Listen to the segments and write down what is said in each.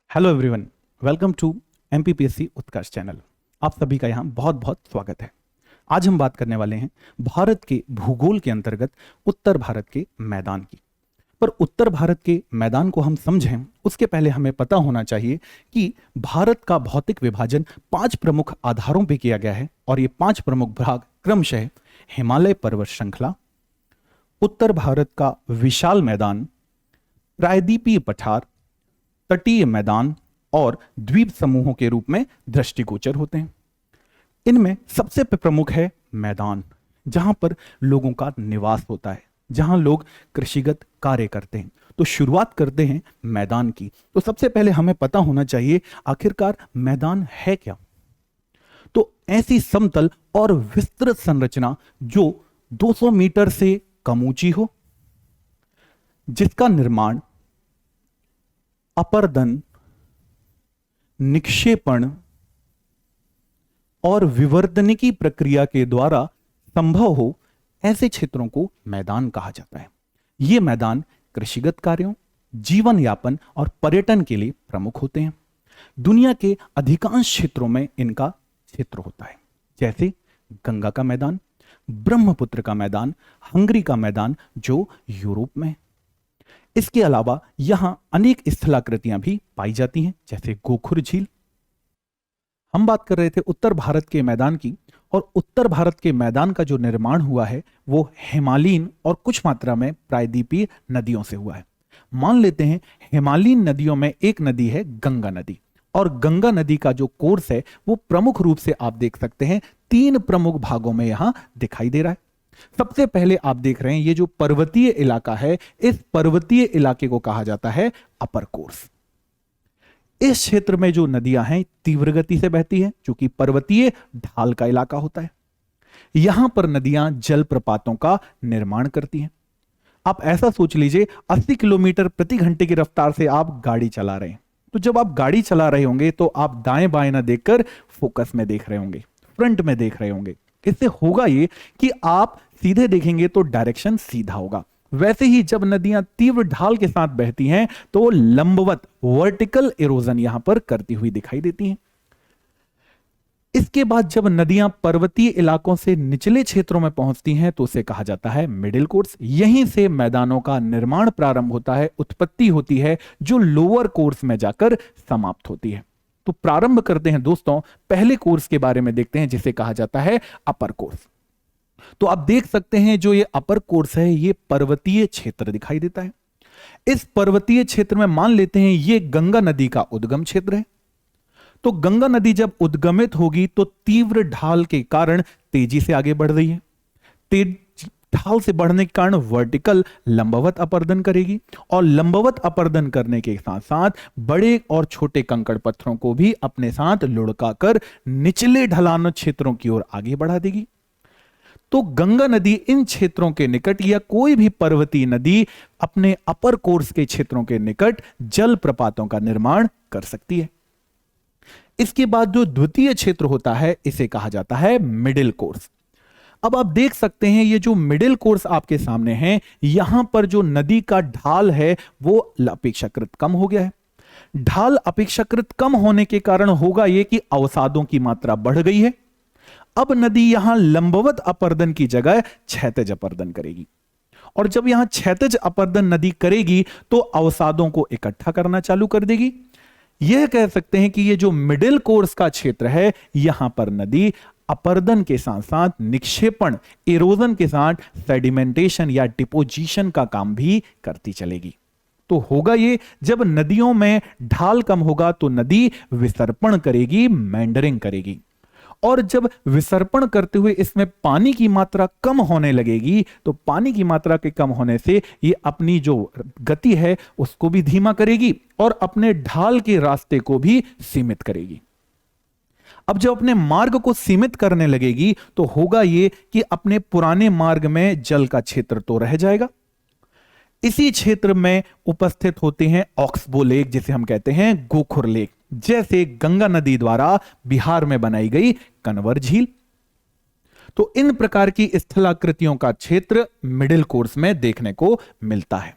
Hello everyone, welcome to MPPSC Utkarsh channel. आप सभी का यहाँ बहुत बहुत स्वागत है। आज हम बात करने वाले हैं भारत के भूगोल के अंतर्गत उत्तर भारत के मैदान की। पर उत्तर भारत के मैदान को हम समझें उसके पहले हमें पता होना चाहिए कि भारत का भौतिक विभाजन 5 प्रमुख आधारों पर किया गया है और ये 5 प्रमुख भाग क्रमशः हिमालय पर्वत श्रृंखला, उत्तर भारत का विशाल मैदान, प्रायद्वीपीय पठार, तटीय मैदान और द्वीप समूहों के रूप में दृष्टिगोचर होते हैं। इनमें सबसे प्रमुख है मैदान, जहां पर लोगों का निवास होता है, जहां लोग कृषिगत कार्य करते हैं। तो शुरुआत करते हैं मैदान की। तो सबसे पहले हमें पता होना चाहिए आखिरकार मैदान है क्या। तो ऐसी समतल और विस्तृत संरचना जो 200 मीटर से कम ऊंची हो, जिसका निर्माण अपर्दन, निक्षेपण और विवर्तनिकी प्रक्रिया के द्वारा संभव हो, ऐसे क्षेत्रों को मैदान कहा जाता है। ये मैदान कृषिगत कार्यों, जीवन यापन और पर्यटन के लिए प्रमुख होते हैं। दुनिया के अधिकांश क्षेत्रों में इनका क्षेत्र होता है, जैसे गंगा का मैदान, ब्रह्मपुत्र का मैदान, हंगरी का मैदान जो यूरोप में है। इसके अलावा यहां अनेक स्थलाकृतियां भी पाई जाती हैं, जैसे गोखुर झील। हम बात कर रहे थे उत्तर भारत के मैदान की, और उत्तर भारत के मैदान का जो निर्माण हुआ है वो हिमालयीन और कुछ मात्रा में प्रायद्वीपीय नदियों से हुआ है। मान लेते हैं हिमालयीन नदियों में एक नदी है गंगा नदी, और गंगा नदी का जो कोर्स है वो प्रमुख रूप से आप देख सकते हैं 3 प्रमुख भागों में यहां दिखाई दे रहा है। सबसे पहले आप देख रहे हैं ये जो पर्वतीय इलाका है, इस पर्वतीय इलाके को कहा जाता है अपर कोर्स। इस क्षेत्र में जो नदियां हैं तीव्र गति से बहती हैं, क्योंकि पर्वतीय ढाल का इलाका होता है। यहां पर नदियां जलप्रपातों का निर्माण करती हैं। आप ऐसा सोच लीजिए 80 किलोमीटर प्रति घंटे की रफ्तार से आप गाड़ी चला रहे हैं। तो जब आप गाड़ी चला रहे होंगे तो आप दाएं बाएं ना देखकर फोकस में देख रहे होंगे, फ्रंट में देख रहे होंगे। इससे होगा ये कि आप सीधे देखेंगे तो डायरेक्शन सीधा होगा। वैसे ही जब नदियां तीव्र ढाल के साथ बहती हैं तो लंबवत वर्टिकल इरोजन यहां पर करती हुई दिखाई देती हैं। इसके बाद जब नदियां पर्वतीय इलाकों से निचले क्षेत्रों में पहुंचती हैं तो उसे कहा जाता है मिडिल कोर्स। यहीं से मैदानों का निर्माण प्रारंभ होता है, उत्पत्ति होती है, जो लोअर कोर्स में जाकर समाप्त होती है। तो प्रारंभ करते हैं दोस्तों, पहले कोर्स के बारे में देखते हैं जिसे कहा जाता है अपर कोर्स। तो आप देख सकते हैं जो ये अपर कोर्स है ये पर्वतीय क्षेत्र दिखाई देता है। इस पर्वतीय क्षेत्र में मान लेते हैं ये गंगा नदी का उद्गम क्षेत्र है। तो गंगा नदी जब उद्गमित होगी तो तीव्र ढाल के कारण तेजी से आगे बढ़ रही है। तेज ढाल से बढ़ने के कारण वर्टिकल लंबवत अपर्दन करेगी, और लंबवत अपर्दन करने के साथ साथ बड़े और छोटे कंकड़ पत्थरों को भी अपने साथ लुढ़काकर निचले ढलान क्षेत्रों की ओर आगे बढ़ा देगी। तो गंगा नदी इन क्षेत्रों के निकट या कोई भी पर्वतीय नदी अपने अपर कोर्स के क्षेत्रों के निकट जल प्रपातों का निर्माण कर सकती है। इसके बाद जो द्वितीय क्षेत्र होता है इसे कहा जाता है मिडिल कोर्स। अब आप देख सकते हैं ये जो मिडिल कोर्स आपके सामने है, यहां पर जो नदी का ढाल है वो अपेक्षाकृत कम हो गया है। ढाल अपेक्षाकृत कम होने के कारण होगा यह कि अवसादों की मात्रा बढ़ गई है। अब नदी यहां लंबवत अपर्दन की जगह क्षैतिज अपर्दन करेगी, और जब यहां क्षैतिज अपर्दन नदी करेगी तो अवसादों को इकट्ठा करना चालू कर देगी। यह कह सकते हैं कि यह जो मिडिल कोर्स का क्षेत्र है यहां पर नदी अपर्दन के साथ साथ निक्षेपण, इरोजन के साथ सेडिमेंटेशन या डिपोजिशन का काम भी करती चलेगी। तो होगा ये जब नदियों में ढाल कम होगा तो नदी विसर्पण करेगी, मेंडरिंग करेगी, और जब विसर्पण करते हुए इसमें पानी की मात्रा कम होने लगेगी तो पानी की मात्रा के कम होने से ये अपनी जो गति है उसको भी धीमा करेगी और अपने ढाल के रास्ते को भी सीमित करेगी। अब जब अपने मार्ग को सीमित करने लगेगी तो होगा ये कि अपने पुराने मार्ग में जल का क्षेत्र तो रह जाएगा। इसी क्षेत्र में उपस्थित होते हैं ऑक्सबो लेक, जिसे हम कहते हैं गोखुर लेक, जैसे गंगा नदी द्वारा बिहार में बनाई गई कनवर झील। तो इन प्रकार की स्थलाकृतियों का क्षेत्र मिडिल कोर्स में देखने को मिलता है।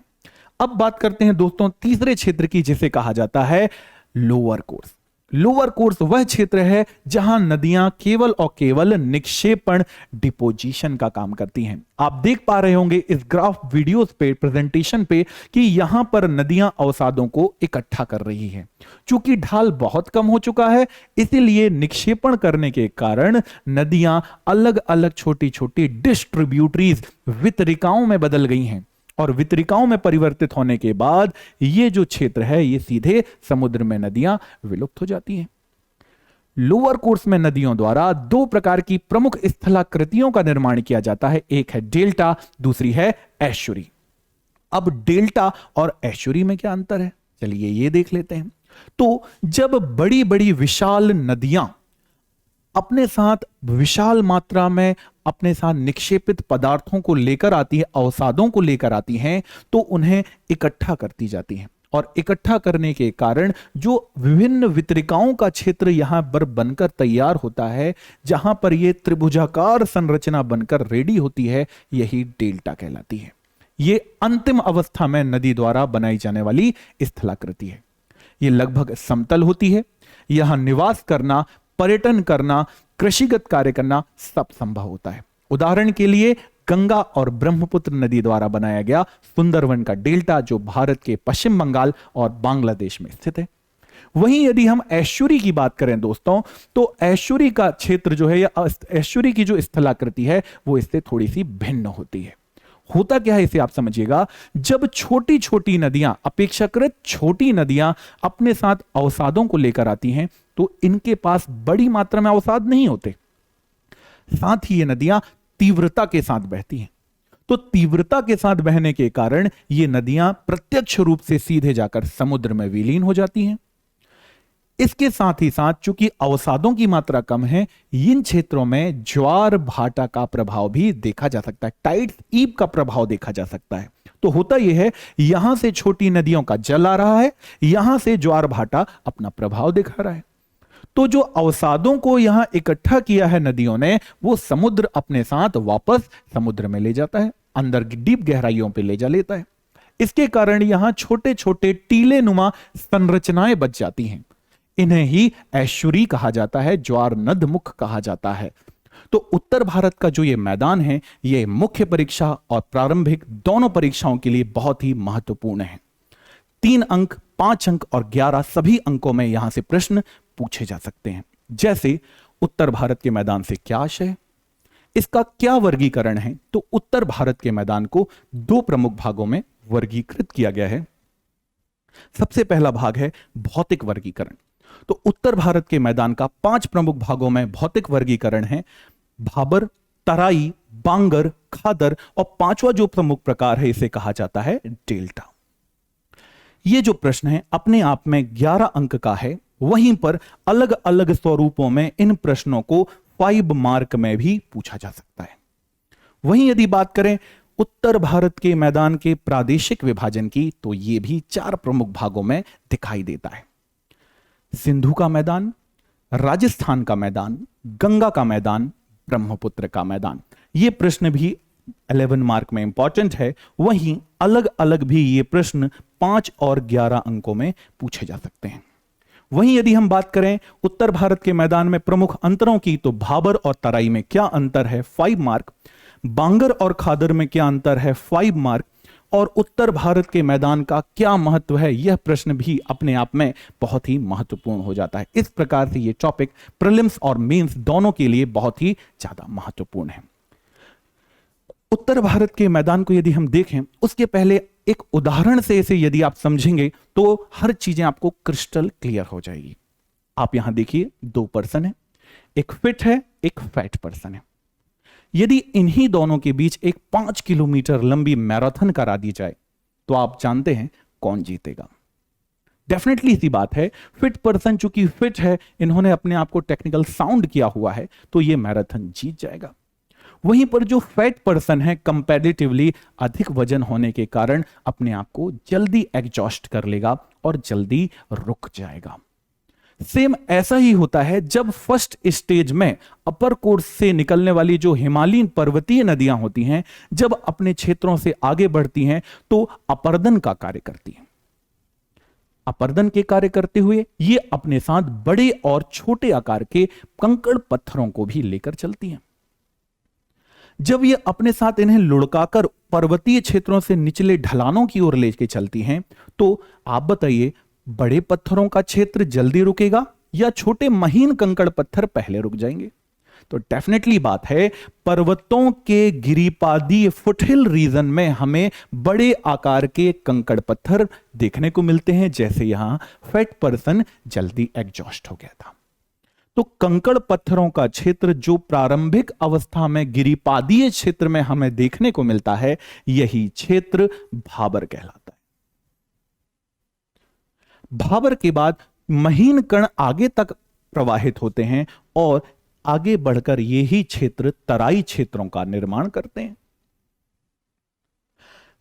अब बात करते हैं दोस्तों तीसरे क्षेत्र की, जिसे कहा जाता है लोअर कोर्स। लोअर कोर्स वह क्षेत्र है जहां नदियां केवल और केवल निक्षेपण डिपोजिशन का काम करती हैं। आप देख पा रहे होंगे इस ग्राफ वीडियोस पे, प्रेजेंटेशन पे, कि यहां पर नदियां अवसादों को इकट्ठा कर रही हैं। चूंकि ढाल बहुत कम हो चुका है, इसीलिए निक्षेपण करने के कारण नदियां अलग अलग छोटी छोटी डिस्ट्रीब्यूटरीज, वितरिकाओं में बदल गई हैं। और वितरिकाओं में परिवर्तित होने के बाद ये जो क्षेत्र है, ये सीधे समुद्र में नदियां विलुप्त हो जाती हैं। लोअर कोर्स में नदियों द्वारा दो प्रकार की प्रमुख स्थलाकृतियों का निर्माण किया जाता है। एक है डेल्टा, दूसरी है एस्चुरी। अब डेल्टा और एस्चुरी में क्या अंतर है, चलिए ये देख लेते हैं। तो जब बड़ी बड़ी विशाल नदियां अपने साथ विशाल मात्रा में अपने साथ निक्षेपित पदार्थों को लेकर आती है, अवसादों को लेकर आती हैं, तो उन्हें इकट्ठा करती जाती हैं। और इकट्ठा करने के कारण जो विभिन्न वितरिकाओं का क्षेत्र यहां पर बनकर तैयार होता है, जहां पर यह त्रिभुजाकार संरचना बनकर रेडी होती है, यही डेल्टा कहलाती है। यह अंतिम अवस्था में नदी द्वारा बनाई जाने वाली स्थलाकृति है। यह लगभग समतल होती है। यहां निवास करना, पर्यटन करना, कृषिगत कार्य करना सब संभव होता है। उदाहरण के लिए गंगा और ब्रह्मपुत्र नदी द्वारा बनाया गया सुंदरवन का डेल्टा, जो भारत के पश्चिम बंगाल और बांग्लादेश में स्थित है। वहीं यदि हम एस्चुरी की बात करें दोस्तों, तो एस्चुरी का क्षेत्र जो है, या एस्चुरी की जो स्थलाकृति है, वो इससे थोड़ी सी भिन्न होती है। होता क्या है इसे आप समझिएगा। जब छोटी छोटी नदियां, अपेक्षाकृत छोटी नदियां अपने साथ अवसादों को लेकर आती हैं, तो इनके पास बड़ी मात्रा में अवसाद नहीं होते। साथ ही ये नदियां तीव्रता के साथ बहती हैं। तो तीव्रता के साथ बहने के कारण ये नदियां प्रत्यक्ष रूप से सीधे जाकर समुद्र में विलीन हो जाती हैं। इसके साथ ही साथ चूंकि अवसादों की मात्रा कम है, इन क्षेत्रों में ज्वार भाटा का प्रभाव भी देखा जा सकता है, टाइड्स, ईब का प्रभाव देखा जा सकता है। तो होता यह है, यहां से छोटी नदियों का जल आ रहा है, यहां से ज्वार भाटा अपना प्रभाव दिखा रहा है। तो जो अवसादों को यहां इकट्ठा किया है नदियों ने, वो समुद्र अपने साथ वापस समुद्र में ले जाता है, अंदर डीप गहराइयों पे ले जा लेता है। इसके कारण यहां छोटे छोटे टीले नुमा संरचनाएं बच जाती हैं। इन्हें ही एस्चुरी कहा जाता है, ज्वार नदमुख कहा जाता है। तो उत्तर भारत का जो ये मैदान है, ये मुख्य परीक्षा और प्रारंभिक दोनों परीक्षाओं के लिए बहुत ही महत्वपूर्ण है। 3 अंक, 5 अंक और 11 सभी अंकों में यहां से प्रश्न पूछे जा सकते हैं। जैसे उत्तर भारत के मैदान से क्या आशय है, इसका क्या वर्गीकरण है। तो उत्तर भारत के मैदान को 2 प्रमुख भागों में वर्गीकृत किया गया है। सबसे पहला भाग है भौतिक वर्गीकरण। तो उत्तर भारत के मैदान का 5 प्रमुख भागों में भौतिक वर्गीकरण है: भाबर, तराई, बांगर, खादर, और 5वां जो प्रमुख प्रकार है, इसे कहा जाता है डेल्टा। यह जो प्रश्न है अपने आप में 11 अंक का है। वहीं पर अलग अलग स्वरूपों में इन प्रश्नों को 5 मार्क में भी पूछा जा सकता है। वहीं यदि बात करें उत्तर भारत के मैदान के प्रादेशिक विभाजन की, तो यह भी 4 प्रमुख भागों में दिखाई देता है: सिंधु का मैदान, राजस्थान का मैदान, गंगा का मैदान, ब्रह्मपुत्र का मैदान। यह प्रश्न भी 11 मार्क में इंपॉर्टेंट है। वहीं अलग अलग भी ये प्रश्न 5 और 11 अंकों में पूछे जा सकते हैं। वहीं यदि हम बात करें उत्तर भारत के मैदान में प्रमुख अंतरों की, तो भाबर और तराई में क्या अंतर है, 5 मार्क। बांगर और खादर में क्या अंतर है, 5 मार्क। और उत्तर भारत के मैदान का क्या महत्व है, यह प्रश्न भी अपने आप में बहुत ही महत्वपूर्ण हो जाता है। इस प्रकार से यह टॉपिक प्रीलिम्स और मेंस दोनों के लिए बहुत ही ज्यादा महत्वपूर्ण है। उत्तर भारत के मैदान को यदि हम देखें, उसके पहले एक उदाहरण से इसे यदि आप समझेंगे, तो हर चीजें आपको क्रिस्टल क्लियर हो जाएगी। आप यहां देखिए, 2 पर्सन है, एक फिट है, एक फैट पर्सन है। यदि इन्हीं दोनों के बीच एक 5 किलोमीटर लंबी मैराथन करा दी जाए, तो आप जानते हैं कौन जीतेगा। डेफिनेटली सी बात है, फिट पर्सन चूंकि फिट है, इन्होंने अपने आप को टेक्निकल साउंड किया हुआ है, तो यह मैराथन जीत जाएगा। वहीं पर जो फैट पर्सन है, कंपैरेटिवली अधिक वजन होने के कारण अपने आप को जल्दी एग्जॉस्ट कर लेगा और जल्दी रुक जाएगा। सेम ऐसा ही होता है जब फर्स्ट स्टेज में अपर कोर्स से निकलने वाली जो हिमालयन पर्वतीय नदियां होती हैं, जब अपने क्षेत्रों से आगे बढ़ती हैं, तो अपर्दन का कार्य करती हैं। अपर्दन के कार्य करते हुए ये अपने साथ बड़े और छोटे आकार के कंकड़ पत्थरों को भी लेकर चलती हैं। जब ये अपने साथ इन्हें लुढ़काकर पर्वतीय क्षेत्रों से निचले ढलानों की ओर लेके चलती हैं, तो आप बताइए बड़े पत्थरों का क्षेत्र जल्दी रुकेगा या छोटे महीन कंकड़ पत्थर पहले रुक जाएंगे? तो डेफिनेटली बात है, पर्वतों के गिरिपादीय फुटहिल रीजन में हमें बड़े आकार के कंकड़ पत्थर देखने को मिलते हैं, जैसे यहां फैट पर्सन जल्दी एग्जॉस्ट हो गया था। तो कंकड़ पत्थरों का क्षेत्र जो प्रारंभिक अवस्था में गिरिपादीय क्षेत्र में हमें देखने को मिलता है, यही क्षेत्र भाबर कहलाता है। भाबर के बाद महीन कण आगे तक प्रवाहित होते हैं और आगे बढ़कर यही क्षेत्र तराई क्षेत्रों का निर्माण करते हैं।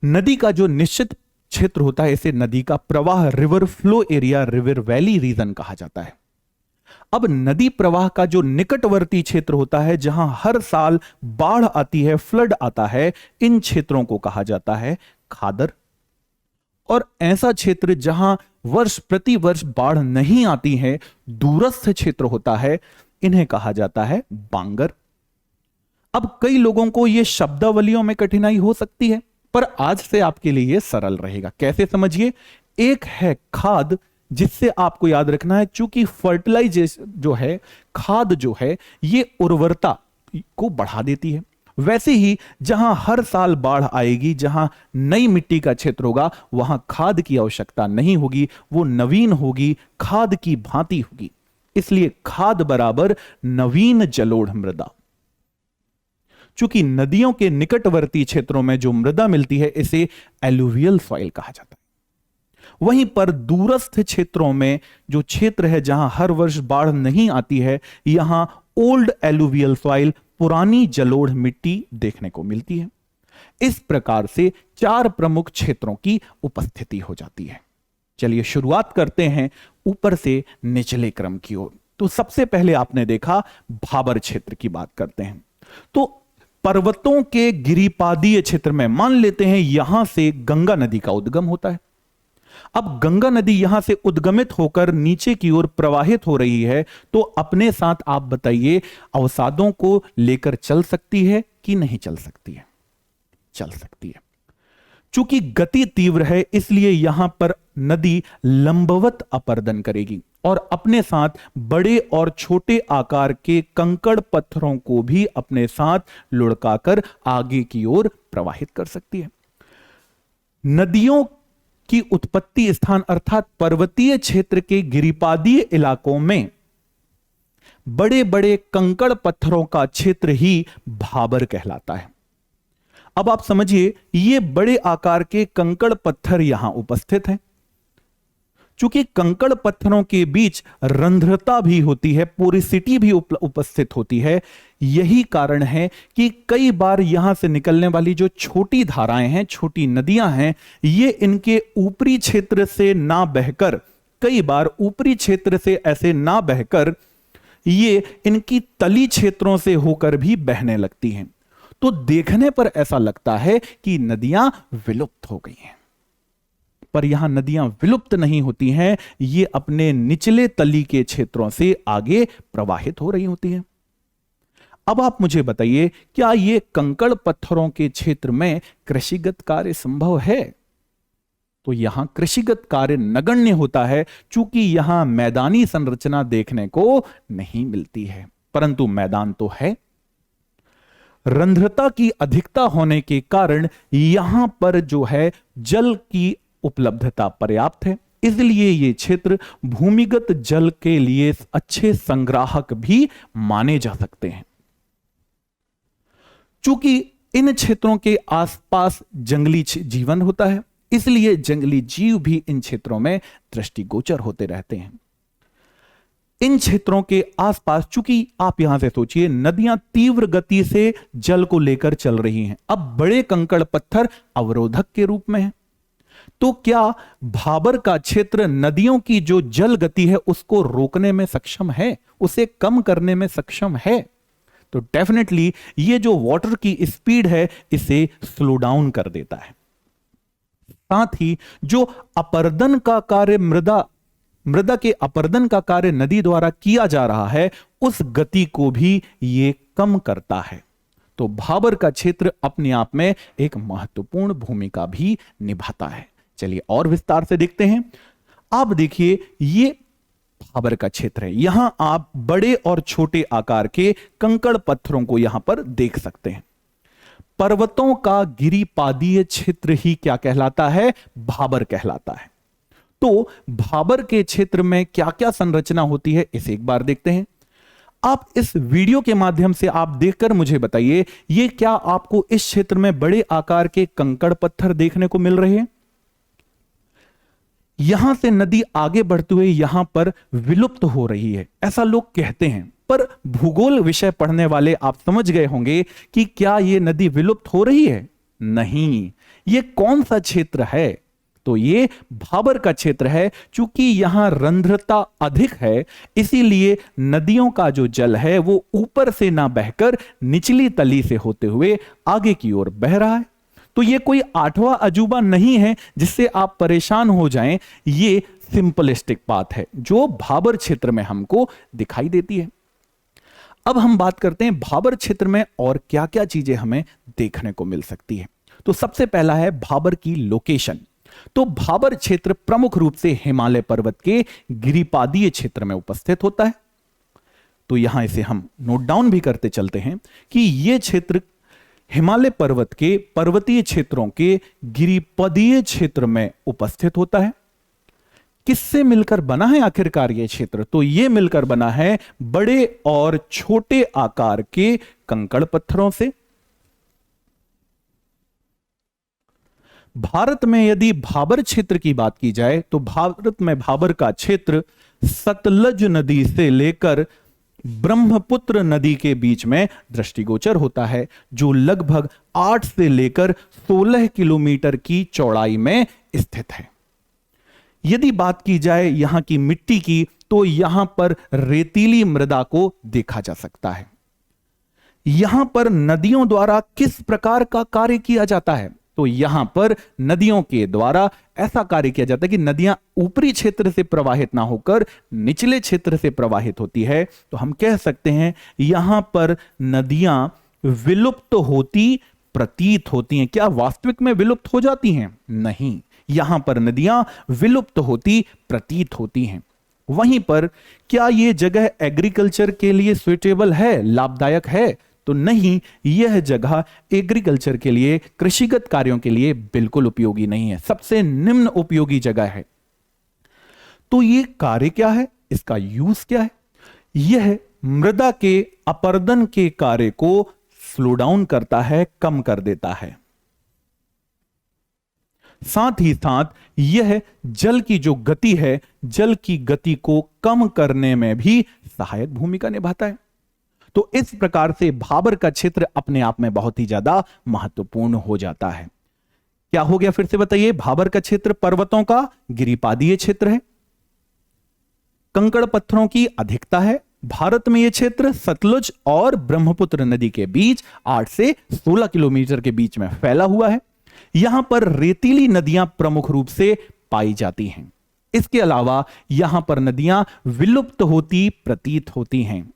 नदी का जो निश्चित क्षेत्र होता है, इसे नदी का प्रवाह, river flow area, river valley region कहा जाता है। अब नदी प्रवाह का जो निकटवर्ती क्षेत्र होता है, जहां हर साल बाढ़ आती है, फ्लड आता है, इन क्षेत्रों को कहा जाता है खादर। और ऐसा क्षेत्र जहां वर्ष प्रति वर्ष बाढ़ नहीं आती है, दूरस्थ क्षेत्र होता है, इन्हें कहा जाता है बांगर। अब कई लोगों को यह शब्दावलियों में कठिनाई हो सकती है, पर आज से आपके लिए यह सरल रहेगा। कैसे समझिए, एक है खाद, जिससे आपको याद रखना है, चूंकि फर्टिलाइजेशन जो है, खाद जो है, ये उर्वरता को बढ़ा देती है। वैसे ही जहां हर साल बाढ़ आएगी, जहां नई मिट्टी का क्षेत्र होगा, वहां खाद की आवश्यकता नहीं होगी, वो नवीन होगी, खाद की भांति होगी। इसलिए खाद बराबर नवीन जलोढ़ मृदा। चूंकि नदियों के निकटवर्ती क्षेत्रों में जो मृदा मिलती है, इसे एलुवियल सॉइल कहा जाता है। वहीं पर दूरस्थ क्षेत्रों में जो क्षेत्र है, जहां हर वर्ष बाढ़ नहीं आती है, यहां ओल्ड एलुवियल सॉइल, पुरानी जलोढ़ मिट्टी देखने को मिलती है। इस प्रकार से 4 प्रमुख क्षेत्रों की उपस्थिति हो जाती है। चलिए शुरुआत करते हैं ऊपर से निचले क्रम की ओर। तो सबसे पहले आपने देखा भाबर क्षेत्र की बात करते हैं। तो पर्वतों के गिरिपादीय क्षेत्र में मान लेते हैं यहां से गंगा नदी का उद्गम होता है। अब गंगा नदी यहां से उद्गमित होकर नीचे की ओर प्रवाहित हो रही है, तो अपने साथ आप बताइए अवसादों को लेकर चल सकती है कि नहीं चल सकती है? चल सकती है। चूंकि गति तीव्र है, इसलिए यहां पर नदी लंबवत अपर्दन करेगी और अपने साथ बड़े और छोटे आकार के कंकड़ पत्थरों को भी अपने साथ लुढ़काकर आगे की ओर प्रवाहित कर सकती है। नदियों की उत्पत्ति स्थान अर्थात पर्वतीय क्षेत्र के गिरिपादीय इलाकों में बड़े बड़े कंकड़ पत्थरों का क्षेत्र ही भाबर कहलाता है। अब आप समझिए, ये बड़े आकार के कंकड़ पत्थर यहां उपस्थित हैं। चूंकि कंकड़ पत्थरों के बीच रंध्रता भी होती है, पोरिसिटी भी उपस्थित होती है, यही कारण है कि कई बार यहां से निकलने वाली जो छोटी धाराएं हैं, छोटी नदियां हैं, ये इनके ऊपरी क्षेत्र से ना बहकर, कई बार ऊपरी क्षेत्र से ऐसे ना बहकर ये इनकी तली क्षेत्रों से होकर भी बहने लगती हैं। तो देखने पर ऐसा लगता है कि नदियां विलुप्त हो गई हैं, पर यहां नदियां विलुप्त नहीं होती हैं, ये अपने निचले तली के क्षेत्रों से आगे प्रवाहित हो रही होती हैं। अब आप मुझे बताइए, क्या ये कंकड़ पत्थरों के क्षेत्र में कृषिगत कार्य संभव है? तो यहां कृषिगत कार्य नगण्य होता है, चूंकि यहां मैदानी संरचना देखने को नहीं मिलती है, परंतु मैदान तो है। रंध्रता की अधिकता होने के कारण यहां पर जो है जल की उपलब्धता पर्याप्त है, इसलिए ये क्षेत्र भूमिगत जल के लिए अच्छे संग्राहक भी माने जा सकते हैं। चूंकि इन क्षेत्रों के आसपास जंगली जीवन होता है, इसलिए जंगली जीव भी इन क्षेत्रों में दृष्टिगोचर होते रहते हैं। इन क्षेत्रों के आसपास, चूंकि आप यहां से सोचिए, नदियां तीव्र गति से जल को लेकर चल रही हैं, अब बड़े कंकड़ पत्थर अवरोधक के रूप में हैं। तो क्या भाबर का क्षेत्र नदियों की जो जल गति है उसको रोकने में सक्षम है, उसे कम करने में सक्षम है? तो डेफिनेटली ये जो वाटर की स्पीड है, इसे स्लो डाउन कर देता है। साथ ही जो अपर्दन का कार्य मृदा के अपर्दन का कार्य नदी द्वारा किया जा रहा है, उस गति को भी ये कम करता है। तो भाबर का क्षेत्र अपने आप में एक महत्वपूर्ण भूमिका भी निभाता है। चलिए और विस्तार से देखते हैं। आप देखिए, ये भाबर का क्षेत्र है। यहां आप बड़े और छोटे आकार के कंकड़ पत्थरों को यहां पर देख सकते हैं। पर्वतों का गिरिपादीय क्षेत्र ही क्या कहलाता है? भाबर कहलाता है। तो भाबर के क्षेत्र में क्या क्या संरचना होती है, इसे एक बार देखते हैं। आप इस वीडियो के माध्यम से आप देखकर मुझे बताइए, ये क्या आपको इस क्षेत्र में बड़े आकार के कंकड़ पत्थर देखने को मिल रहे हैं? यहां से नदी आगे बढ़ते हुए यहां पर विलुप्त हो रही है, ऐसा लोग कहते हैं। पर भूगोल विषय पढ़ने वाले आप समझ गए होंगे कि क्या यह नदी विलुप्त हो रही है? नहीं। यह कौन सा क्षेत्र है? तो ये भाबर का क्षेत्र है। चूंकि यहां रंध्रता अधिक है, इसीलिए नदियों का जो जल है वो ऊपर से ना बहकर निचली तली से होते हुए आगे की ओर बह रहा है। तो ये कोई आठवां अजूबा नहीं है जिससे आप परेशान हो जाएं। ये सिंपलिस्टिक बात है जो भाबर क्षेत्र में हमको दिखाई देती है। अब हम बात करते हैं भाबर क्षेत्र में और क्या क्या चीजें हमें देखने को मिल सकती है। तो सबसे पहला है भाबर की लोकेशन। तो भाबर क्षेत्र प्रमुख रूप से हिमालय पर्वत के गिरिपादीय क्षेत्र में उपस्थित होता है। तो यहां इसे हम नोट डाउन भी करते चलते हैं कि यह क्षेत्र हिमालय पर्वत के पर्वतीय क्षेत्रों के गिरिपदीय क्षेत्र में उपस्थित होता है। किससे मिलकर बना है आखिरकार यह क्षेत्र? तो यह मिलकर बना है बड़े और छोटे आकार के कंकड़ पत्थरों से। भारत में यदि भाबर क्षेत्र की बात की जाए तो भारत में भाबर का क्षेत्र सतलज नदी से लेकर ब्रह्मपुत्र नदी के बीच में दृष्टिगोचर होता है, जो लगभग 8 से लेकर 16 किलोमीटर की चौड़ाई में स्थित है। यदि बात की जाए यहां की मिट्टी की, तो यहां पर रेतीली मृदा को देखा जा सकता है। यहां पर नदियों द्वारा किस प्रकार का कार्य किया जाता है? तो यहां पर नदियों के द्वारा ऐसा कार्य किया जाता है कि नदियां ऊपरी क्षेत्र से प्रवाहित ना होकर निचले क्षेत्र से प्रवाहित होती है। तो हम कह सकते हैं यहां पर नदियां विलुप्त होती प्रतीत होती हैं। क्या वास्तविक में विलुप्त हो जाती हैं? नहीं, यहां पर नदियां विलुप्त होती प्रतीत होती हैं। वहीं पर क्या यह जगह एग्रीकल्चर के लिए सुइटेबल है, लाभदायक है? तो नहीं, यह जगह एग्रीकल्चर के लिए, कृषिगत कार्यों के लिए बिल्कुल उपयोगी नहीं है, सबसे निम्न उपयोगी जगह है। तो यह कार्य क्या है, इसका यूज क्या है? यह मृदा के अपर्दन के कार्य को स्लो डाउन करता है, कम कर देता है। साथ ही साथ यह जल की जो गति है, जल की गति को कम करने में भी सहायक भूमिका निभाता है। तो इस प्रकार से भाबर का क्षेत्र अपने आप में बहुत ही ज्यादा महत्वपूर्ण हो जाता है। क्या हो गया फिर से बताइए? भाबर का क्षेत्र पर्वतों का गिरिपादीय क्षेत्र है, कंकड़ पत्थरों की अधिकता है। भारत में यह क्षेत्र सतलुज और ब्रह्मपुत्र नदी के बीच 8 से 16 किलोमीटर के बीच में फैला हुआ है। यहां पर रेतीली नदियां प्रमुख रूप से पाई जाती हैं। इसके अलावा यहां पर नदियां विलुप्त होती प्रतीत होती हैं।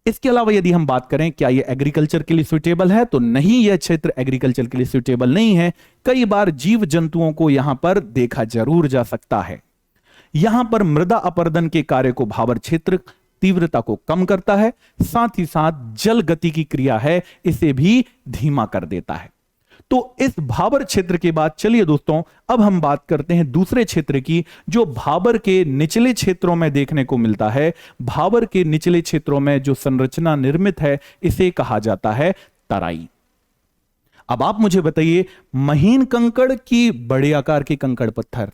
इसके अलावा यदि हम बात करें क्या यह एग्रीकल्चर के लिए सुइटेबल है, तो नहीं, यह क्षेत्र एग्रीकल्चर के लिए सुइटेबल नहीं है। कई बार जीव जंतुओं को यहां पर देखा जरूर जा सकता है। यहां पर मृदा अपर्दन के कार्य को भाबर क्षेत्र तीव्रता को कम करता है, साथ ही साथ जल गति की क्रिया है इसे भी धीमा कर देता है। तो इस भाबर क्षेत्र के बाद चलिए दोस्तों अब हम बात करते हैं दूसरे क्षेत्र की, जो भाबर के निचले क्षेत्रों में देखने को मिलता है। भाबर के निचले क्षेत्रों में जो संरचना निर्मित है इसे कहा जाता है तराई। अब आप मुझे बताइए, महीन कंकड़ की बड़े आकार के कंकड़ पत्थर?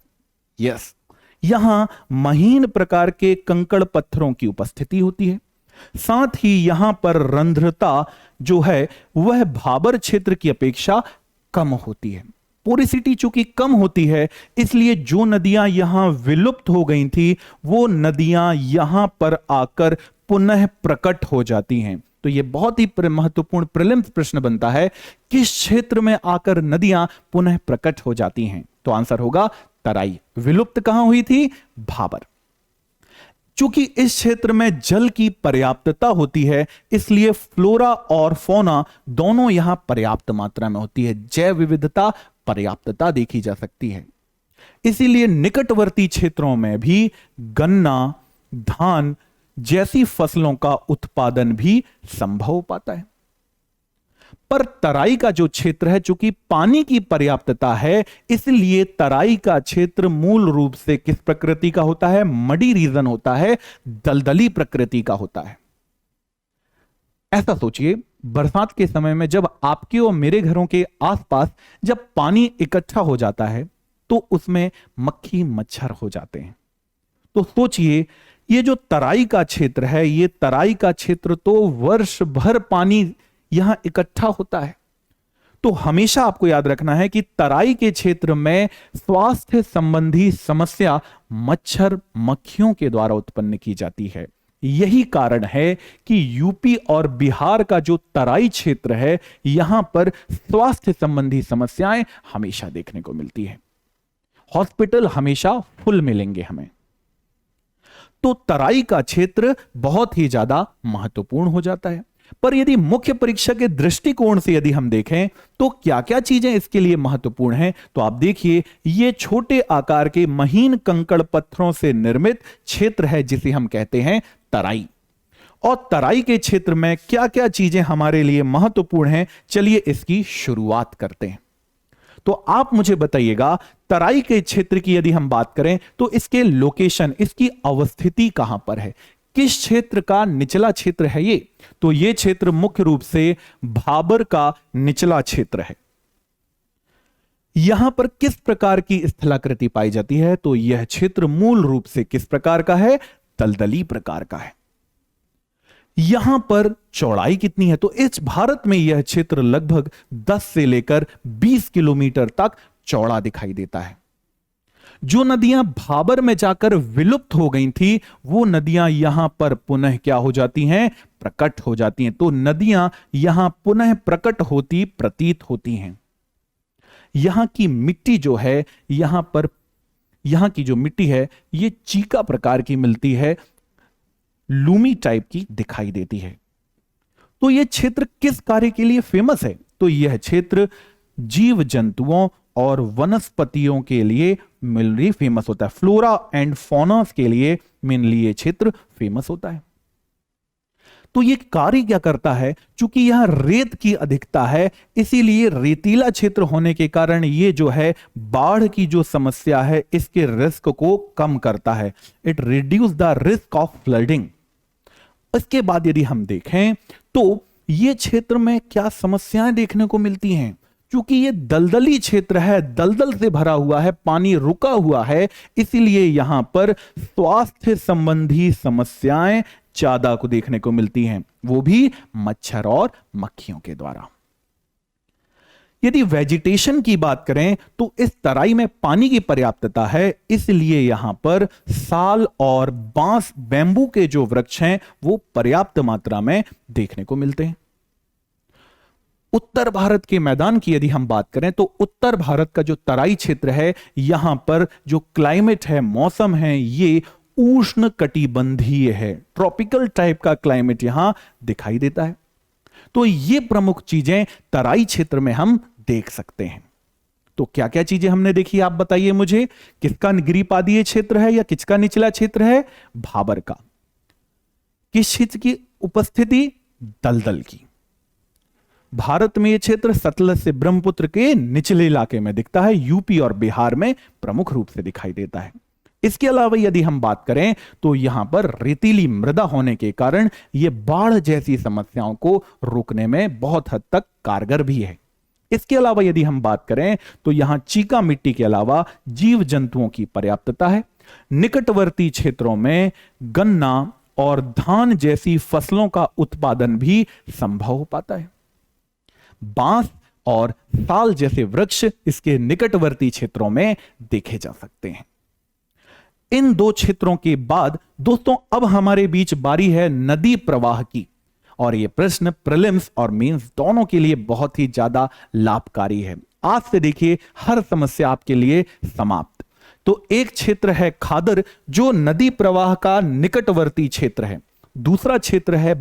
यस, यहां महीन प्रकार के कंकड़ पत्थरों की उपस्थिति होती है। साथ ही यहां पर रंध्रता जो है वह भाबर क्षेत्र की अपेक्षा कम होती है। पोरिसिटी चूंकि कम होती है, इसलिए जो नदियां यहां विलुप्त हो गई थी वो नदियां यहां पर आकर पुनः प्रकट हो जाती हैं। तो यह बहुत ही महत्वपूर्ण प्रीलिम्स प्रश्न बनता है, किस क्षेत्र में आकर नदियां पुनः प्रकट हो जाती हैं? तो आंसर होगा तराई। विलुप्त कहां हुई थी? भाबर। चूंकि इस क्षेत्र में जल की पर्याप्तता होती है, इसलिए फ्लोरा और फौना दोनों यहां पर्याप्त मात्रा में होती है। जैव विविधता, पर्याप्तता देखी जा सकती है। इसीलिए निकटवर्ती क्षेत्रों में भी गन्ना, धान जैसी फसलों का उत्पादन भी संभव हो पाता है। पर तराई का जो क्षेत्र है, चूंकि पानी की पर्याप्तता है, इसलिए तराई का क्षेत्र मूल रूप से किस प्रकृति का होता है? मडी रीजन होता है, दलदली प्रकृति का होता है। ऐसा सोचिए, बरसात के समय में जब आपके और मेरे घरों के आसपास जब पानी इकट्ठा हो जाता है तो उसमें मक्खी मच्छर हो जाते हैं। तो सोचिए, ये जो तराई का क्षेत्र है, ये तराई का क्षेत्र तो वर्ष भर पानी यहां इकट्ठा होता है। तो हमेशा आपको याद रखना है कि तराई के क्षेत्र में स्वास्थ्य संबंधी समस्या मच्छर मक्खियों के द्वारा उत्पन्न की जाती है। यही कारण है कि यूपी और बिहार का जो तराई क्षेत्र है, यहां पर स्वास्थ्य संबंधी समस्याएं हमेशा देखने को मिलती है। हॉस्पिटल हमेशा फुल मिलेंगे हमें। तो तराई का क्षेत्र बहुत ही ज्यादा महत्वपूर्ण हो जाता है। पर यदि मुख्य परीक्षा के दृष्टिकोण से यदि हम देखें तो क्या क्या चीजें इसके लिए महत्वपूर्ण हैं, तो आप देखिए, ये छोटे आकार के महीन कंकड़ पत्थरों से निर्मित क्षेत्र है जिसे हम कहते हैं तराई। और तराई के क्षेत्र में क्या क्या चीजें हमारे लिए महत्वपूर्ण हैं, चलिए इसकी शुरुआत करते हैं। तो आप मुझे बताइएगा, तराई के क्षेत्र की यदि हम बात करें तो इसके लोकेशन, इसकी अवस्थिति कहां पर है? किस क्षेत्र का निचला क्षेत्र है ये? तो ये क्षेत्र मुख्य रूप से भाबर का निचला क्षेत्र है। यहां पर किस प्रकार की स्थलाकृति पाई जाती है? तो यह क्षेत्र मूल रूप से किस प्रकार का है? दलदली प्रकार का है। यहां पर चौड़ाई कितनी है? तो इस भारत में यह क्षेत्र लगभग 10 से लेकर 20 किलोमीटर तक चौड़ा दिखाई देता है। जो नदियां भाबर में जाकर विलुप्त हो गई थी, वो नदियां यहां पर पुनः क्या हो जाती हैं? प्रकट हो जाती हैं। तो नदियां यहां पुनः प्रकट होती प्रतीत होती हैं। यहां की मिट्टी जो है, यहां की जो मिट्टी है, ये चीका प्रकार की मिलती है, लूमी टाइप की दिखाई देती है। तो यह क्षेत्र किस कार्य के लिए फेमस है? तो यह क्षेत्र जीव जंतुओं और वनस्पतियों के लिए मेनली फेमस होता है। फ्लोरा एंड फौनास के लिए मेनली यह क्षेत्र फेमस होता है। तो यह कार्य क्या करता है? चूंकि यहां रेत की अधिकता है, इसीलिए रेतीला क्षेत्र होने के कारण यह जो है बाढ़ की जो समस्या है, इसके रिस्क को कम करता है। It reduce the risk of flooding. इसके बाद यदि हम देखें तो यह क्षेत्र में क्या समस्याएं देखने को मिलती हैं? क्योंकि यह दलदली क्षेत्र है, दलदल से भरा हुआ है, पानी रुका हुआ है, इसीलिए यहां पर स्वास्थ्य संबंधी समस्याएं ज्यादा को देखने को मिलती हैं, वो भी मच्छर और मक्खियों के द्वारा। यदि वेजिटेशन की बात करें तो इस तराई में पानी की पर्याप्तता है, इसलिए यहां पर साल और बांस, बैम्बू के जो वृक्ष हैं, वो पर्याप्त मात्रा में देखने को मिलते हैं। उत्तर भारत के मैदान की यदि हम बात करें तो उत्तर भारत का जो तराई क्षेत्र है, यहां पर जो क्लाइमेट है, मौसम है, ये उष्ण कटिबंधीय है। ट्रॉपिकल टाइप का क्लाइमेट यहां दिखाई देता है। तो ये प्रमुख चीजें तराई क्षेत्र में हम देख सकते हैं। तो क्या क्या चीजें हमने देखी, आप बताइए मुझे। किसका गिरिपादीय क्षेत्र है या किसका निचला क्षेत्र है? भाबर का। किस क्षेत्र की उपस्थिति? दलदल की। भारत में यह क्षेत्र सतलज से ब्रह्मपुत्र के निचले इलाके में दिखता है, यूपी और बिहार में प्रमुख रूप से दिखाई देता है। इसके अलावा यदि हम बात करें तो यहां पर रेतीली मृदा होने के कारण यह बाढ़ जैसी समस्याओं को रोकने में बहुत हद तक कारगर भी है। इसके अलावा यदि हम बात करें तो यहां चीका मिट्टी के अलावा जीव जंतुओं की पर्याप्तता है। निकटवर्ती क्षेत्रों में गन्ना और धान जैसी फसलों का उत्पादन भी संभव हो पाता है। बांस और साल जैसे वृक्ष इसके निकटवर्ती क्षेत्रों में देखे जा सकते हैं। इन दो क्षेत्रों के बाद दोस्तों अब हमारे बीच बारी है नदी प्रवाह की। और ये प्रश्न प्रीलिम्स और मेंस दोनों के लिए बहुत ही ज्यादा लाभकारी है। आज से देखिए हर समस्या आपके लिए समाप्त। तो एक क्षेत्र है खादर जो नदी प्रवाह का निकटवर्ती क्षेत्र है, दूसरा क्षेत्र है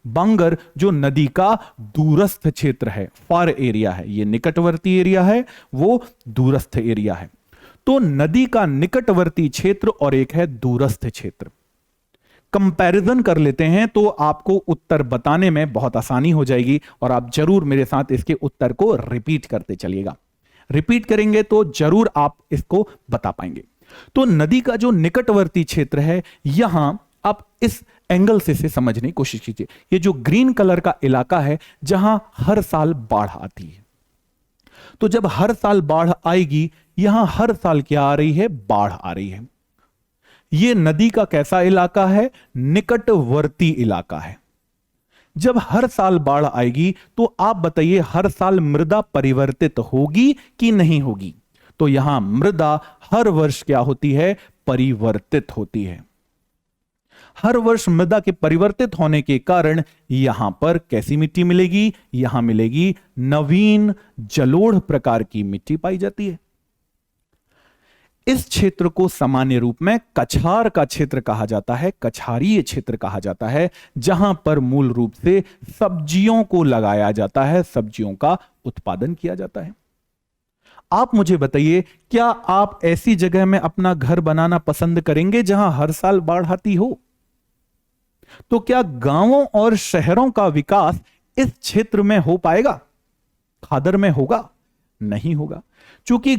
बांगर जो नदी का दूरस्थ क्षेत्र है, फार एरिया है। ये निकटवर्ती एरिया है, वो दूरस्थ एरिया है। तो नदी का निकटवर्ती क्षेत्र और एक है दूरस्थ क्षेत्र। कंपैरिजन कर लेते हैं तो आपको उत्तर बताने में बहुत आसानी हो जाएगी और आप जरूर मेरे साथ इसके उत्तर को रिपीट करते चलिएगा। रिपीट करेंगे तो जरूर आप इसको बता पाएंगे। तो नदी का जो निकटवर्ती क्षेत्र है, यहां आप इस एंगल से समझने की कोशिश कीजिए। ये जो ग्रीन कलर का इलाका है जहां हर साल बाढ़ आती है, तो जब हर साल बाढ़ आएगी, यहां हर साल क्या आ रही है? बाढ़ आ रही है। यह नदी का कैसा इलाका है? निकटवर्ती इलाका है। जब हर साल बाढ़ आएगी तो आप बताइए हर साल मृदा परिवर्तित होगी कि नहीं होगी? तो यहां मृदा हर वर्ष क्या होती है? परिवर्तित होती है। हर वर्ष मृदा के परिवर्तित होने के कारण यहां पर कैसी मिट्टी मिलेगी? यहां मिलेगी नवीन जलोढ़ प्रकार की मिट्टी पाई जाती है। इस क्षेत्र को सामान्य रूप में कछार का क्षेत्र कहा जाता है, कछारीय क्षेत्र कहा जाता है, जहां पर मूल रूप से सब्जियों को लगाया जाता है, सब्जियों का उत्पादन किया जाता है। आप मुझे बताइए, क्या आप ऐसी जगह में अपना घर बनाना पसंद करेंगे जहां हर साल बाढ़ आती हो? तो क्या गांवों और शहरों का विकास इस क्षेत्र में हो पाएगा? खादर में होगा? नहीं होगा, क्योंकि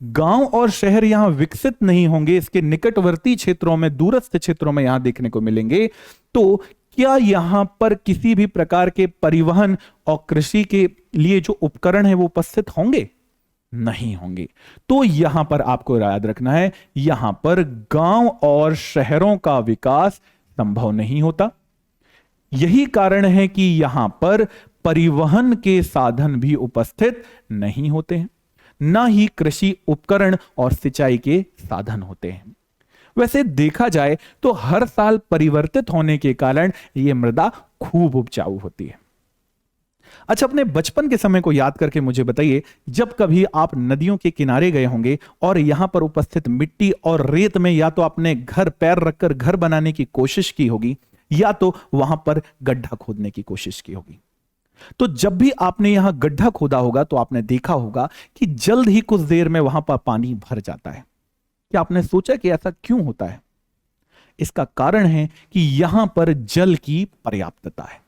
गांव और शहर यहां विकसित नहीं होंगे। इसके निकटवर्ती क्षेत्रों में, दूरस्थ क्षेत्रों में यहां देखने को मिलेंगे। तो क्या यहां पर किसी भी प्रकार के परिवहन और कृषि के लिए जो उपकरण है वो उपस्थित होंगे? नहीं होंगे। तो यहां पर आपको याद रखना है, यहां पर गांव और शहरों का विकास संभव नहीं होता। यही कारण है कि यहां पर परिवहन के साधन भी उपस्थित नहीं होते हैं, ना ही कृषि उपकरण और सिंचाई के साधन होते हैं। वैसे देखा जाए तो हर साल परिवर्तित होने के कारण यह मृदा खूब उपजाऊ होती है। अच्छा, अपने बचपन के समय को याद करके मुझे बताइए, जब कभी आप नदियों के किनारे गए होंगे और यहां पर उपस्थित मिट्टी और रेत में या तो आपने घर पैर रखकर घर बनाने की कोशिश की होगी या तो वहां पर गड्ढा खोदने की कोशिश की होगी। तो जब भी आपने यहां गड्ढा खोदा होगा तो आपने देखा होगा कि जल्द ही कुछ देर में वहां पर पानी भर जाता है। क्या आपने सोचा कि ऐसा क्यों होता है? इसका कारण है कि यहां पर जल की पर्याप्तता है।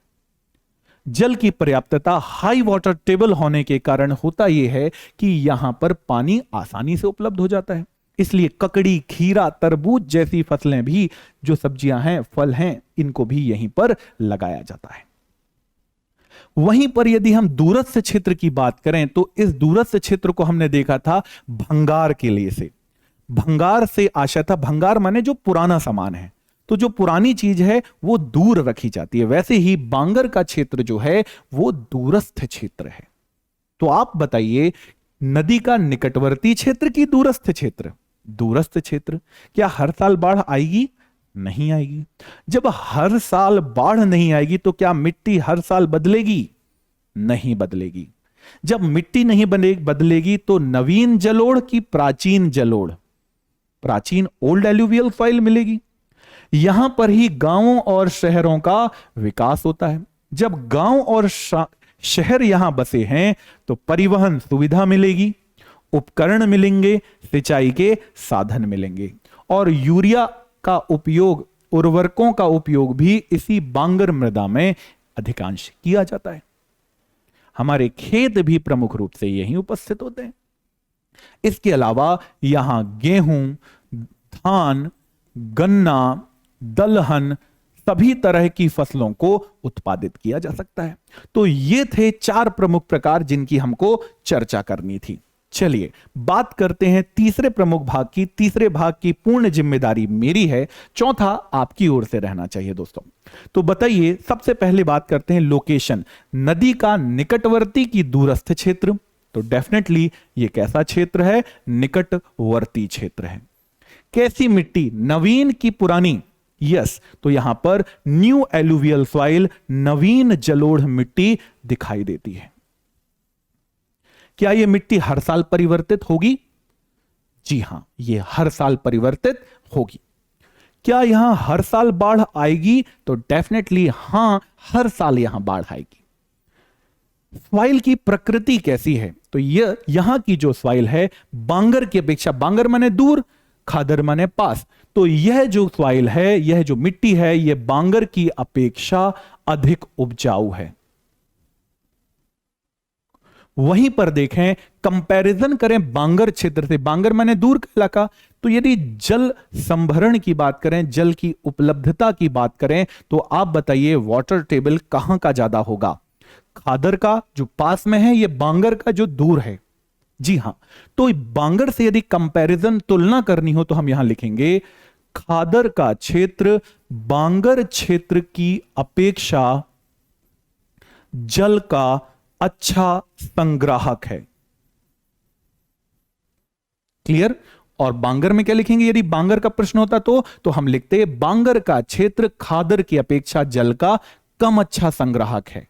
जल की पर्याप्तता हाई वाटर टेबल होने के कारण होता यह है कि यहां पर पानी आसानी से उपलब्ध हो जाता है। इसलिए ककड़ी, खीरा, तरबूज जैसी फसलें भी, जो सब्जियां हैं, फल हैं, इनको भी यहीं पर लगाया जाता है। वहीं पर यदि हम दूरस्थ क्षेत्र की बात करें तो इस दूरस्थ क्षेत्र को हमने देखा था भंगार के लिए से। भंगार से आशा था, भंगार माने जो पुराना सामान है, तो जो पुरानी चीज है वो दूर रखी जाती है। वैसे ही बांगर का क्षेत्र जो है वो दूरस्थ क्षेत्र है। तो आप बताइए, नदी का निकटवर्ती क्षेत्र की दूरस्थ क्षेत्र? दूरस्थ क्षेत्र। क्या हर साल बाढ़ आएगी? नहीं आएगी। जब हर साल बाढ़ नहीं आएगी तो क्या मिट्टी हर साल बदलेगी? नहीं बदलेगी। जब मिट्टी नहीं बदलेगी तो नवीन जलोढ़ की प्राचीन जलोढ़, प्राचीन ओल्ड एलुवियल सॉइल मिलेगी। यहां पर ही गांवों और शहरों का विकास होता है। जब गांव और शहर यहां बसे हैं तो परिवहन सुविधा मिलेगी, उपकरण मिलेंगे, सिंचाई के साधन मिलेंगे और यूरिया का उपयोग, उर्वरकों का उपयोग भी इसी बांगर मृदा में अधिकांश किया जाता है। हमारे खेत भी प्रमुख रूप से यहीं उपस्थित होते हैं। इसके अलावा यहां गेहूं, धान, गन्ना, दलहन, सभी तरह की फसलों को उत्पादित किया जा सकता है। तो ये थे 4 प्रमुख प्रकार जिनकी हमको चर्चा करनी थी। चलिए बात करते हैं तीसरे प्रमुख भाग की। तीसरे भाग की पूर्ण जिम्मेदारी मेरी है, चौथा आपकी ओर से रहना चाहिए दोस्तों। तो बताइए, सबसे पहले बात करते हैं लोकेशन, नदी का निकटवर्ती की दूरस्थ क्षेत्र। तो डेफिनेटली ये कैसा क्षेत्र है? निकटवर्ती क्षेत्र है। कैसी मिट्टी? नवीन की पुरानी? यस, तो यहां पर न्यू एलुवियल सॉइल, नवीन जलोढ़ मिट्टी दिखाई देती है। क्या यह मिट्टी हर साल परिवर्तित होगी? जी हां, यह हर साल परिवर्तित होगी। क्या यहां हर साल बाढ़ आएगी? तो डेफिनेटली हां, हर साल यहां बाढ़ आएगी। सॉइल की प्रकृति कैसी है? तो यह यहां की जो सॉइल है, बांगर की अपेक्षा, बांगर माने दूर, खादर माने पास, तो यह जो सॉइल है, यह जो मिट्टी है, यह बांगर की अपेक्षा अधिक उपजाऊ है। वहीं पर देखें, कंपैरिजन करें बांगर क्षेत्र से, बांगर माने दूर का इलाका, तो यदि जल संभरण की बात करें, जल की उपलब्धता की बात करें, तो आप बताइए वाटर टेबल कहां का ज्यादा होगा? खादर का जो पास में है, यह बांगर का जो दूर है। जी हां, तो बांगर से यदि कंपैरिजन, तुलना करनी हो, तो हम यहां लिखेंगे खादर का क्षेत्र बांगर क्षेत्र की अपेक्षा जल का अच्छा संग्राहक है। क्लियर? और बांगर में क्या लिखेंगे? यदि बांगर का प्रश्न होता तो हम लिखते बांगर का क्षेत्र खादर की अपेक्षा जल का कम अच्छा संग्राहक है।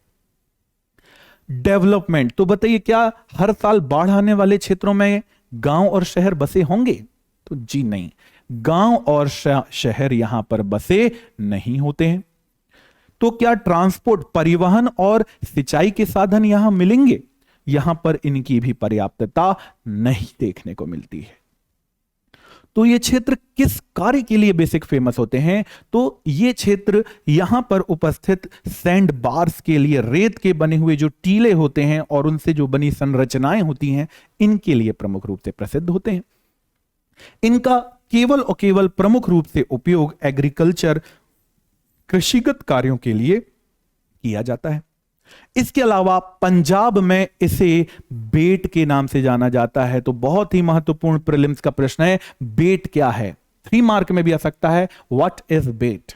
डेवलपमेंट, तो बताइए क्या हर साल बाढ़ आने वाले क्षेत्रों में गांव और शहर बसे होंगे? तो जी नहीं, गांव और शहर यहां पर बसे नहीं होते हैं। तो क्या ट्रांसपोर्ट, परिवहन और सिंचाई के साधन यहां मिलेंगे? यहां पर इनकी भी पर्याप्तता नहीं देखने को मिलती है। तो ये क्षेत्र किस कार्य के लिए बेसिक फेमस होते हैं? तो ये क्षेत्र यहां पर उपस्थित सैंड बार्स के लिए, रेत के बने हुए जो टीले होते हैं और उनसे जो बनी संरचनाएं होती हैं, इनके लिए प्रमुख रूप से प्रसिद्ध होते हैं। इनका केवल और केवल प्रमुख रूप से उपयोग एग्रीकल्चर, कृषिगत कार्यों के लिए किया जाता है। इसके अलावा पंजाब में इसे बेट के नाम से जाना जाता है। तो बहुत ही महत्वपूर्ण प्रीलिम्स का प्रश्न है, बेट क्या है? 3 मार्क में भी आ सकता है, व्हाट इज बेट?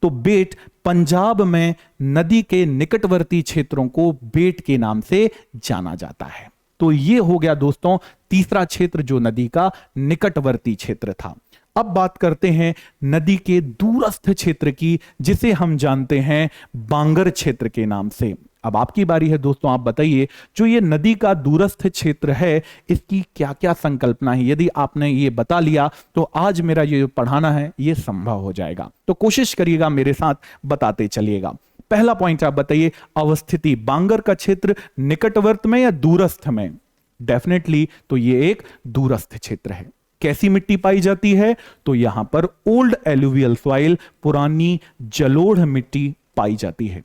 तो बेट पंजाब में नदी के निकटवर्ती क्षेत्रों को बेट के नाम से जाना जाता है। तो यह हो गया दोस्तों तीसरा क्षेत्र जो नदी का निकटवर्ती क्षेत्र था। अब बात करते हैं नदी के दूरस्थ क्षेत्र की, जिसे हम जानते हैं बांगर क्षेत्र के नाम से। अब आपकी बारी है दोस्तों, आप बताइए जो ये नदी का दूरस्थ क्षेत्र है, इसकी क्या क्या संकल्पना है? यदि आपने ये बता लिया तो आज मेरा ये पढ़ाना है ये संभव हो जाएगा। तो कोशिश करिएगा मेरे साथ बताते चलिएगा। पहला पॉइंट आप बताइए, अवस्थिति, बांगर का क्षेत्र निकटवर्त में या दूरस्थ में? डेफिनेटली तो ये एक दूरस्थ क्षेत्र है। कैसी मिट्टी पाई जाती है? तो यहां पर ओल्ड एलुवियल सॉइल, पुरानी जलोढ़ मिट्टी पाई जाती है।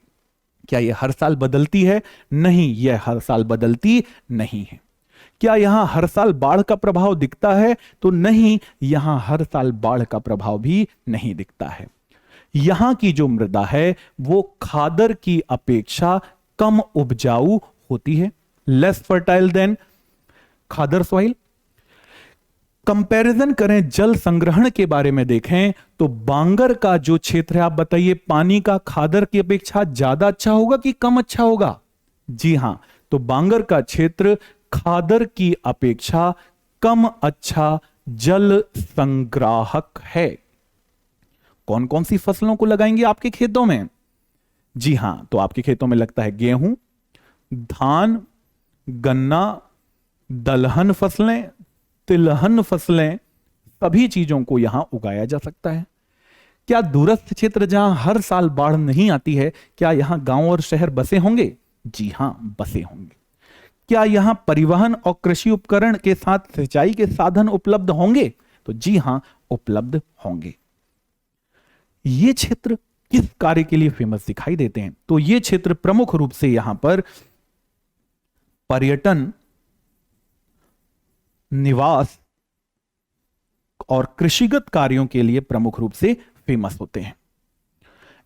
क्या यह हर साल बदलती है? नहीं, यह हर साल बदलती नहीं है। क्या यहां हर साल बाढ़ का प्रभाव दिखता है? तो नहीं, यहां हर साल बाढ़ का प्रभाव भी नहीं दिखता है। यहां की जो मृदा है वो खादर की अपेक्षा कम उपजाऊ होती है, लेस फर्टाइल देन खादर सॉइल। कंपैरिजन करें, जल संग्रहण के बारे में देखें तो बांगर का जो क्षेत्र है, आप बताइए पानी का खादर की अपेक्षा ज्यादा अच्छा होगा कि कम अच्छा होगा? जी हां, तो बांगर का क्षेत्र खादर की अपेक्षा कम अच्छा जल संग्राहक है। कौन कौन सी फसलों को लगाएंगे आपके खेतों में? जी हां, तो आपके खेतों में लगता है गेहूं, धान, गन्ना, दलहन फसलें, तिलहन फसलें, सभी चीजों को यहां उगाया जा सकता है। क्या दूरस्थ क्षेत्र जहां हर साल बाढ़ नहीं आती है, क्या यहां गांव और शहर बसे होंगे? जी हां, बसे होंगे। क्या यहां परिवहन और कृषि उपकरण के साथ सिंचाई के साधन उपलब्ध होंगे? तो जी हां, उपलब्ध होंगे। ये क्षेत्र किस कार्य के लिए फेमस दिखाई देते हैं? तो ये क्षेत्र प्रमुख रूप से यहां पर पर्यटन, निवास और कृषिगत कार्यों के लिए प्रमुख रूप से फेमस होते हैं।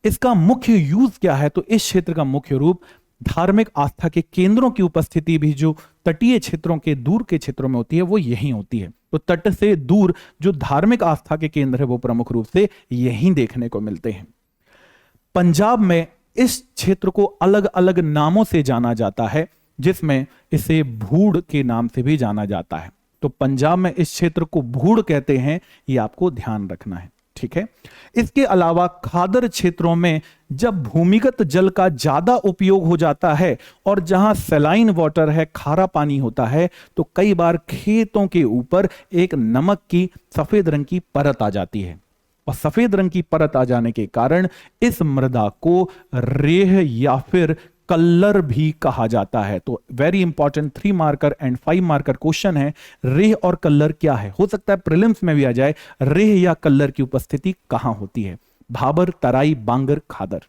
इसका मुख्य यूज क्या है? तो इस क्षेत्र का मुख्य रूप धार्मिक आस्था के केंद्रों की उपस्थिति भी जो तटीय क्षेत्रों के दूर के क्षेत्रों में होती है वो यहीं होती है। तो तट से दूर जो धार्मिक आस्था के केंद्र है वो प्रमुख रूप से यहीं देखने को मिलते हैं। पंजाब में इस क्षेत्र को अलग अलग नामों से जाना जाता है, जिसमें इसे भूड़ के नाम से भी जाना जाता है। तो पंजाब में इस क्षेत्र को भूड़ कहते हैं, ये आपको ध्यान रखना है। ठीक है। इसके अलावा खादर क्षेत्रों में जब भूमिगत जल का ज्यादा उपयोग हो जाता है और जहां सलाइन वाटर है, खारा पानी होता है, तो कई बार खेतों के ऊपर एक नमक की सफेद रंग की परत आ जाती है और सफेद रंग की परत आ जाने के कारण इस मृदा को रेह या फिर कल्लर भी कहा जाता है। तो very important 3 marker and 5 marker question है, रेह और कल्लर क्या है। हो सकता है प्रीलिम्स में भी आ जाए, रेह या कल्लर की उपस्थिति कहां होती है। भाबर, तराई, बांगर, खादर।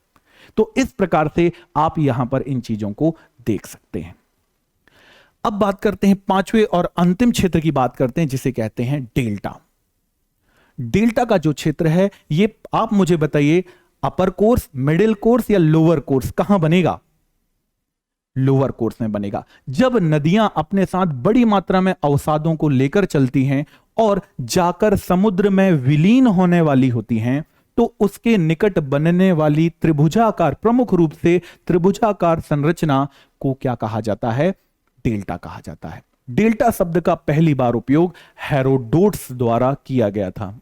तो इस प्रकार से आप यहां पर इन चीजों को देख सकते हैं। अब बात करते हैं पांचवें और अंतिम क्षेत्र की बात करते हैं, जिसे कहते हैं डेल्टा। डेल्टा का जो क्षेत्र है, ये आप मुझे बताइए अपर कोर्स, मिडिल कोर्स या लोअर कोर्स कहां बनेगा? लोअर कोर्स में बनेगा। जब नदियां अपने साथ बड़ी मात्रा में अवसादों को लेकर चलती हैं और जाकर समुद्र में विलीन होने वाली होती हैं, तो उसके निकट बनने वाली त्रिभुजाकार, प्रमुख रूप से त्रिभुजाकार संरचना को क्या कहा जाता है? डेल्टा कहा जाता है। डेल्टा शब्द का पहली बार उपयोग हेरोडोटस द्वारा किया गया था।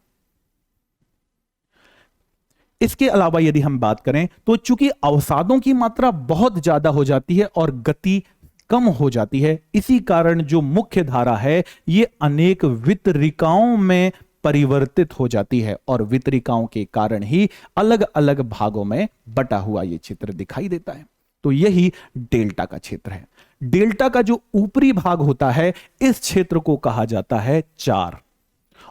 इसके अलावा यदि हम बात करें तो चूंकि अवसादों की मात्रा बहुत ज्यादा हो जाती है और गति कम हो जाती है, इसी कारण जो मुख्य धारा है ये अनेक वितरिकाओं में परिवर्तित हो जाती है और वितरिकाओं के कारण ही अलग अलग भागों में बटा हुआ ये चित्र दिखाई देता है। तो यही डेल्टा का क्षेत्र है। डेल्टा का जो ऊपरी भाग होता है, इस क्षेत्र को कहा जाता है चार,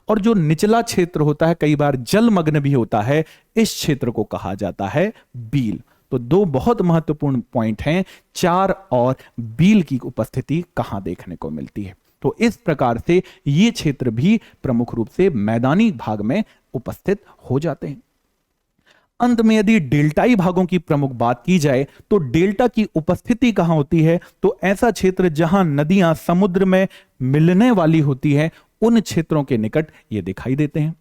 और जो निचला क्षेत्र होता है, कई बार जलमग्न भी होता है, इस क्षेत्र को कहा जाता है बील। तो दो बहुत महत्वपूर्ण पॉइंट हैं, चार और बील की उपस्थिति कहां देखने को मिलती है। तो इस प्रकार से ये क्षेत्र भी प्रमुख रूप से मैदानी भाग में उपस्थित हो जाते हैं। अंत में यदि डेल्टाई भागों की प्रमुख बात की जाए तो डेल्टा की उपस्थिति कहां होती है? तो ऐसा क्षेत्र जहां नदियां समुद्र में मिलने वाली होती है, उन क्षेत्रों के निकट ये दिखाई देते हैं।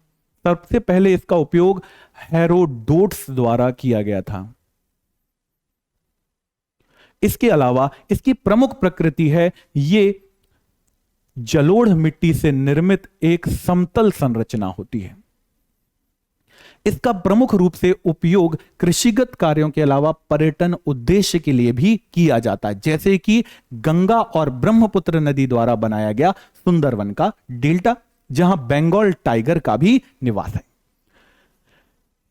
सबसे पहले इसका उपयोग हेरोडोटस द्वारा किया गया था। इसके अलावा इसकी प्रमुख प्रकृति है, ये जलोढ़ मिट्टी से निर्मित एक समतल संरचना होती है। इसका प्रमुख रूप से उपयोग कृषिगत कार्यों के अलावा पर्यटन उद्देश्य के लिए भी किया जाता है, जैसे कि गंगा और ब्रह्मपुत्र नदी द्वारा बनाया गया सुंदरवन का डेल्टा, जहां बंगाल टाइगर का भी निवास है।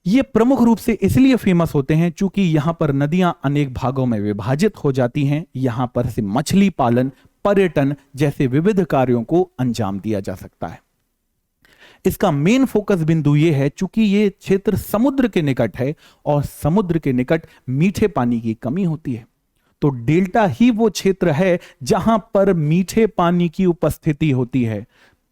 ये प्रमुख रूप से इसलिए फेमस होते हैं क्योंकि यहां पर नदियां अनेक भागों में विभाजित हो जाती हैं। यहां पर से मछली पालन, पर्यटन जैसे विविध कार्यों को अंजाम दिया जा सकता है। इसका मेन फोकस बिंदु यह है, चूंकि यह क्षेत्र समुद्र के निकट है और समुद्र के निकट मीठे पानी की कमी होती है, तो डेल्टा ही वो क्षेत्र है जहां पर मीठे पानी की उपस्थिति होती है,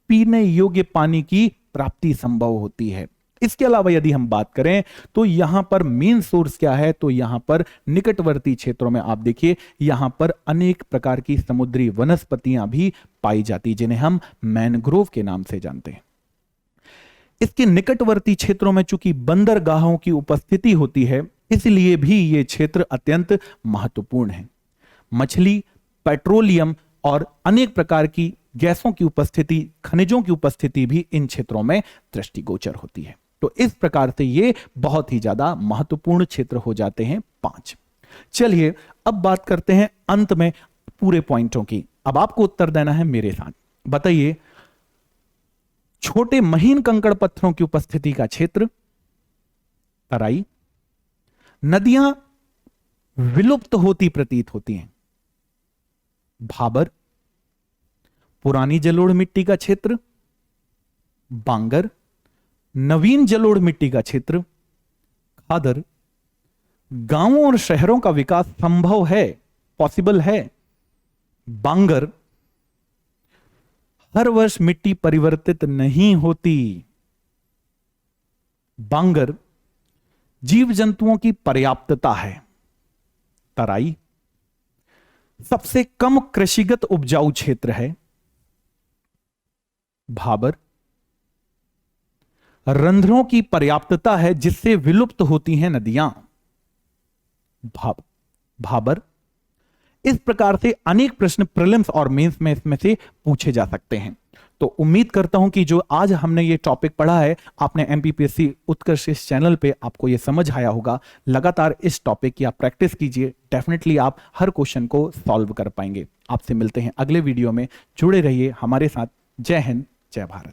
पीने योग्य पानी की प्राप्ति संभव होती है। इसके अलावा यदि हम बात करें तो यहां पर मेन सोर्स क्या है? तो यहां पर निकटवर्ती क्षेत्रों में आप देखिए, यहां पर अनेक प्रकार की समुद्री वनस्पतियां भी पाई जाती, जिन्हें हम मैनग्रोव के नाम से जानते हैं। इसके निकटवर्ती क्षेत्रों में चूंकि बंदरगाहों की उपस्थिति होती है, इसलिए भी यह क्षेत्र अत्यंत महत्वपूर्ण है। मछली, पेट्रोलियम और अनेक प्रकार की गैसों की उपस्थिति, खनिजों की उपस्थिति भी इन क्षेत्रों में दृष्टिगोचर होती है। तो इस प्रकार से ये बहुत ही ज्यादा महत्वपूर्ण क्षेत्र हो जाते हैं 5। चलिए अब बात करते हैं अंत में पूरे पॉइंटों की। अब आपको उत्तर देना है मेरे साथ। बताइए, छोटे महीन कंकड़ पत्थरों की उपस्थिति का क्षेत्र तराई, नदियां विलुप्त होती प्रतीत होती हैं भाबर, पुरानी जलोढ़ मिट्टी का क्षेत्र बांगर, नवीन जलोढ़ मिट्टी का क्षेत्र खादर, गांवों और शहरों का विकास संभव है, पॉसिबल है बांगर, हर वर्ष मिट्टी परिवर्तित नहीं होती बांगर, जीव जंतुओं की पर्याप्तता है तराई, सबसे कम कृषिगत उपजाऊ क्षेत्र है भाबर, रंध्रों की पर्याप्तता है जिससे विलुप्त होती हैं नदियां भाबर। इस प्रकार से अनेक प्रश्न प्रीलिम्स और मेंस में इसमें से पूछे जा सकते हैं। तो उम्मीद करता हूं कि जो आज हमने ये टॉपिक पढ़ा है, आपने एमपीपीएससी उत्कर्ष इस चैनल पे आपको ये समझ आया होगा। लगातार इस टॉपिक की आप प्रैक्टिस कीजिए, डेफिनेटली आप हर क्वेश्चन को सॉल्व कर पाएंगे। आपसे मिलते हैं अगले वीडियो में, जुड़े रहिए हमारे साथ। जय हिंद, जय भारत।